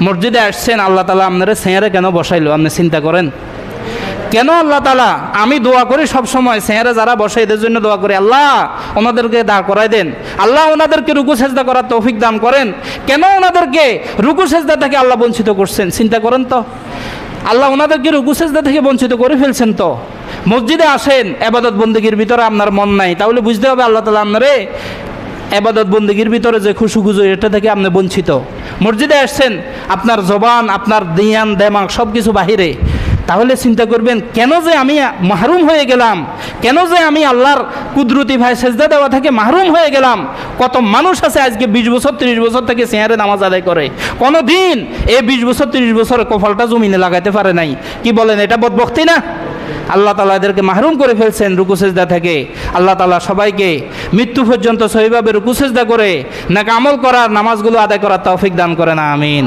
মসজিদে আসছেন, আল্লাহ তাআলা আপনারা চেয়ারে কেন বসাইলো? আপনি চিন্তা করেন কেন আল্লাহ তাআলা? আমি দোয়া করি সব সময়, চেয়ারে যারা বসে এদের জন্য দোয়া করি, আল্লাহ ওনাদেরকে দাঁড় করায় দেন, আল্লাহ ওনাদেরকে রুকু সেজদা করার তৌফিক দান করেন। কেন ওনাদেরকে রুকু সেজদা থেকে আল্লাহ বঞ্চিত করছেন? চিন্তা করেন তো, আল্লাহ ওনাদেরকে রুকু সেজদা থেকে বঞ্চিত করে ফেলছেন। তো মসজিদে আসেন, ইবাদত বন্দেগীর ভিতরে আপনার মন নাই, তাহলে বুঝতে হবে আল্লাহ তাআলা আপনারে ইবাদত বন্দেগীর ভিতরে যে খুশু এটা থেকে আপনি বঞ্চিত। মসজিদে আসছেন, আপনার জবান, আপনার দিয়ান দেমাগ সব কিছু বাহিরে, তাহলে চিন্তা করবেন কেন যে আমি মাহরুম হয়ে গেলাম, কেন যে আমি আল্লাহর কুদরতি ভাই সেজদা দেওয়া থেকে মাহরুম হয়ে গেলাম। কত মানুষ আছে আজকে 20 বছর 30 বছর থেকে চেয়ারে নামাজ আদায় করে, কোনো দিন এই 20 বছর 30 বছর কপালটা জমিনে লাগাইতে পারে নাই। কি বলেন, এটা বদবখতি না? আল্লাহ তাআলা এদেরকে মাহরুম করে ফেলছেন রুকু সেজদা থেকে। আল্লাহ তাআলা সবাইকে মৃত্যু পর্যন্ত সহিভাবে রুকু সেজদা করে নেক আমল করার, নামাজগুলো আদায় করার তৌফিক দান করেন, আমিন।